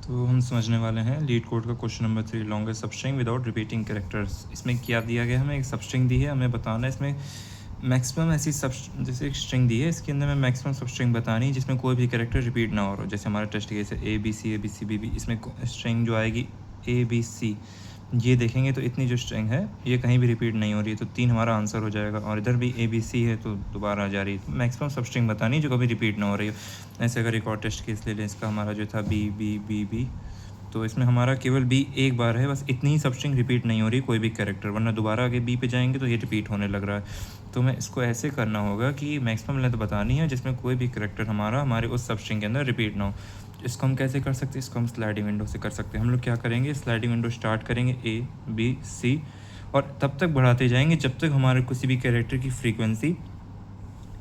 तो हम समझने वाले हैं लीड कोड का question number 3, longest substring without repeating characters. इसमें क्या दिया गया है, हमें एक सबस्ट्रिंग दी है, हमें बताना है इसमें मैक्सिमम ऐसी जैसे एक स्ट्रिंग दी है, इसके अंदर हमें मैक्सिमम सबस्ट्रिंग बतानी है जिसमें कोई भी कैरेक्टर रिपीट ना हो रहा। जैसे हमारा टेस्ट केस है A B C B B, इसमें स्ट्रिंग जो आएगी ए बी सी, ये देखेंगे तो इतनी जो स्ट्रिंग है ये कहीं भी रिपीट नहीं हो रही है, तो 3 हमारा आंसर हो जाएगा। और इधर भी ए बी सी है तो दोबारा जा रही है, तो मैक्सिमम सब स्ट्रिंग बतानी है जो कभी रिपीट ना हो रही हो। ऐसे अगर एक और टेस्ट केस ले लें, इसका हमारा जो था बी बी बी बी, तो इसमें हमारा केवल बी एक बार है, बस इतनी ही सब स्ट्रिंग रिपीट नहीं हो रही कोई भी कैरेक्टर, वरना दोबारा आगे बी पे जाएंगे तो ये रिपीट होने लग रहा है। तो मैं इसको ऐसे करना होगा कि मैक्सिमम लेंथ बतानी है जिसमें कोई भी कैरेक्टर हमारा हमारे उस सब स्ट्रिंग के अंदर रिपीट ना हो। इसको हम कैसे कर सकते हैं, इसको हम स्लाइडिंग विंडो से कर सकते हैं। हम लोग क्या करेंगे, स्लाइडिंग विंडो स्टार्ट करेंगे ए बी सी, और तब तक बढ़ाते जाएंगे जब तक हमारे किसी भी कैरेक्टर की फ्रीक्वेंसी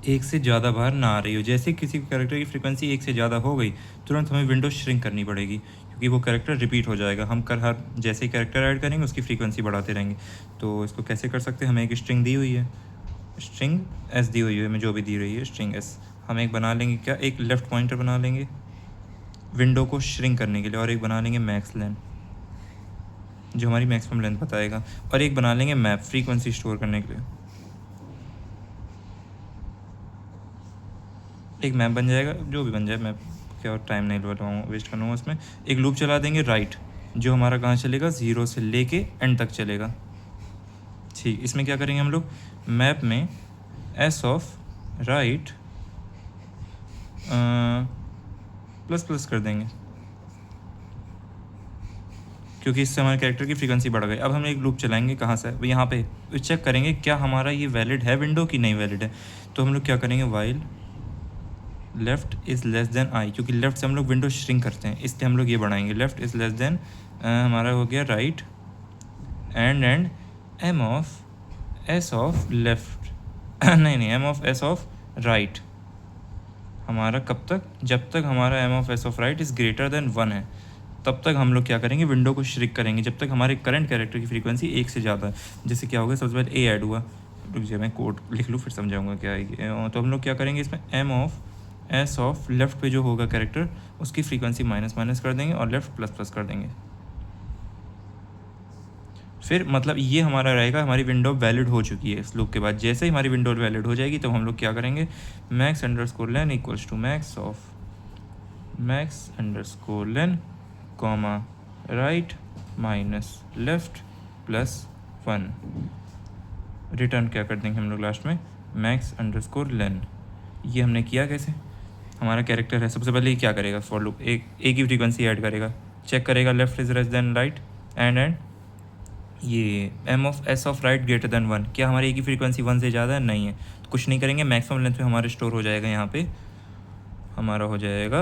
एक से ज़्यादा बार ना आ रही हो। जैसे किसी कैरेक्टर की फ्रीक्वेंसी एक से ज़्यादा हो गई, तुरंत हमें विंडो श्रिंक करनी पड़ेगी, क्योंकि वो कैरेक्टर रिपीट हो जाएगा। हम हर जैसे ही कैरेक्टर ऐड करेंगे उसकी फ्रीक्वेंसी बढ़ाते रहेंगे। तो इसको कैसे कर सकते हैं, हमें एक स्ट्रिंग दी हुई है, स्ट्रिंग एस दी हुई है, हमें जो भी दी रही है स्ट्रिंग एस, हम एक बना लेंगे क्या, एक लेफ़्ट पॉइंटर बना लेंगे विंडो को श्रिंक करने के लिए, और एक बना लेंगे मैक्स लेंथ जो हमारी मैक्सिमम लेंथ बताएगा, और एक बना लेंगे मैप फ्रीक्वेंसी स्टोर करने के लिए। एक मैप बन जाएगा, जो भी बन जाए मैप, क्या और टाइम नहीं लगाऊंगा, वेस्ट करूँगा उसमें। एक लूप चला देंगे राइट, जो हमारा कहाँ चलेगा, 0 से लेके एंड तक चलेगा। ठीक, इसमें क्या करेंगे हम लोग, मैप में S of right plus plus कर देंगे, क्योंकि इससे हमारे कैरेक्टर की फ्रीक्वेंसी बढ़ गई। अब हम एक लूप चलाएंगे, कहाँ से, यहाँ पे चेक करेंगे क्या हमारा ये वैलिड है विंडो की नहीं वैलिड है। तो हम लोग क्या करेंगे, while left is less than I, क्योंकि लेफ्ट से हम लोग विंडो श्रिंक करते हैं, इसलिए हम लोग ये बढ़ाएंगे, लेफ्ट इज़ लेस देन हमारा हो गया right and M of S of left नहीं M of S of right हमारा कब तक, जब तक हमारा M of S of right is greater than 1 है, तब तक हम लोग क्या करेंगे, विंडो को श्रिंक करेंगे जब तक हमारे करंट कैरेक्टर की फ्रीक्वेंसी 1 से ज़्यादा है। जैसे क्या होगा, सबसे पहले ए ऐड हुआ, रुक जाए मैं कोड लिख लूँ फिर समझाऊंगा क्या है। तो हम लोग क्या करेंगे, इसमें M of S of left पे जो होगा कैरेक्टर, उसकी फ्रीक्वेंसी माइनस माइनस कर देंगे और लेफ्ट प्लस प्लस कर देंगे। फिर मतलब ये हमारा रहेगा, हमारी विंडो वैलिड हो चुकी है इस लूप के बाद। जैसे ही हमारी विंडो वैलिड हो जाएगी तो हम लोग क्या करेंगे, max underscore len equals to max of max underscore len comma right minus left plus 1, return क्या कर देंगे हम लोग लास्ट में, मैक्स अंडरस्कोर लेन। ये हमने किया कैसे, हमारा कैरेक्टर है, सबसे पहले ये क्या करेगा, फॉर लूप एक की फ्रीक्वेंसी ऐड करेगा, चेक करेगा left is less than right and ये M of S of right greater than 1, क्या हमारी ए की फ्रीक्वेंसी 1 से ज़्यादा है, नहीं है, तो कुछ नहीं करेंगे, मैक्सिमम लेंथ पे हमारे स्टोर हो जाएगा, यहाँ पे हमारा हो जाएगा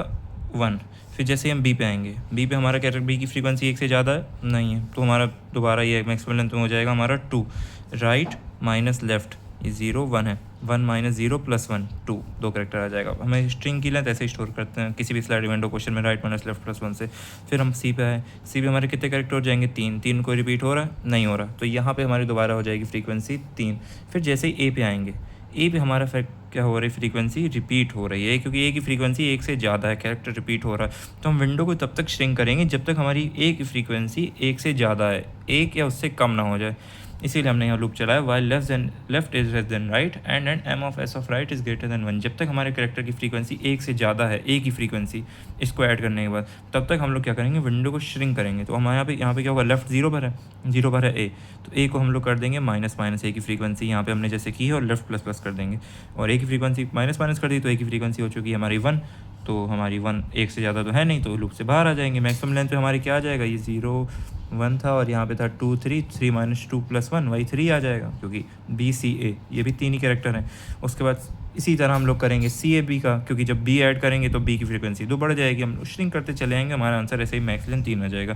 1। फिर जैसे ही हम बी पे आएंगे, बी पे हमारा कैरेक्टर बी की फ्रीक्वेंसी 1 से ज़्यादा है, नहीं है, तो हमारा दोबारा ये मैक्सिमम लेंथ में हो जाएगा हमारा 2, राइट माइनस लेफ्ट, ये 0 1 है, 1 माइनस 0 प्लस 1 2, 2 कैरेक्टर आ जाएगा। हमें स्ट्रिंग की लेंथ ऐसे ही स्टोर करते हैं किसी भी स्लाइड विंडो क्वेश्चन में, राइट माइनस लेफ्ट प्लस 1 से। फिर हम सी पे आए, सी पे हमारे कितने कैरेक्टर हो जाएंगे, 3 को रिपीट हो रहा है, नहीं हो रहा, तो यहाँ पे हमारी दोबारा हो जाएगी फ्रीक्वेंसी 3। फिर जैसे ही ए पे आएंगे, ए पे हमारा क्या हो रही है, फ्रीक्वेंसी रिपीट हो रही है, क्योंकि ए की फ्रीक्वेंसी 1 से ज़्यादा है, कैरेक्टर रिपीट हो रहा है। तो हम विंडो को तब तक श्रिंक करेंगे जब तक हमारी ए की फ्रीक्वेंसी 1 से ज़्यादा है, 1 या उससे कम ना हो जाए। इसीलिए हमने यहाँ लूप चलाया, while left is less than right and M of S of right is greater than 1, जब तक हमारे कैरेक्टर की फ्रीक्वेंसी 1 से ज़्यादा है, ए की फ्रीक्वेंसी, इसको ऐड करने के बाद तब तक हम लोग क्या करेंगे, विंडो को श्रिंक करेंगे। तो हमारे यहाँ पे क्या होगा, लेफ्ट 0 पर है, 0 पर है ए, तो ए को हम लोग कर देंगे माइनस माइनस ए की फ्रीक्वेंसी, यहाँ पे हमने जैसे की है, और लेफ्ट प्लस प्लस कर देंगे, और ए की फ्रीक्वेंसी माइनस माइनस कर दी तो ए की फ्रीक्वेंसी हो चुकी है हमारी 1, तो हमारी 1 1 से ज़्यादा तो है नहीं, तो लूप से बाहर आ जाएंगे। मैक्सिमम लेंथ पे हमारी क्या आ जाएगा, ये 0 1 था, और यहाँ पे था 2 3, 3 माइनस 2 प्लस 1 वही 3 आ जाएगा, क्योंकि बी सी ए ये भी 3 ही कैरेक्टर हैं। उसके बाद इसी तरह हम लोग करेंगे सी ए बी का, क्योंकि जब बी ऐड करेंगे तो बी की फ्रीक्वेंसी 2 बढ़ जाएगी, हम श्रिंक करते चले जाएंगे, हमारा आंसर ऐसे ही मैक्स लेंथ 3 आ जाएगा।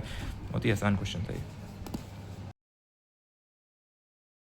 बहुत ही आसान क्वेश्चन था ये।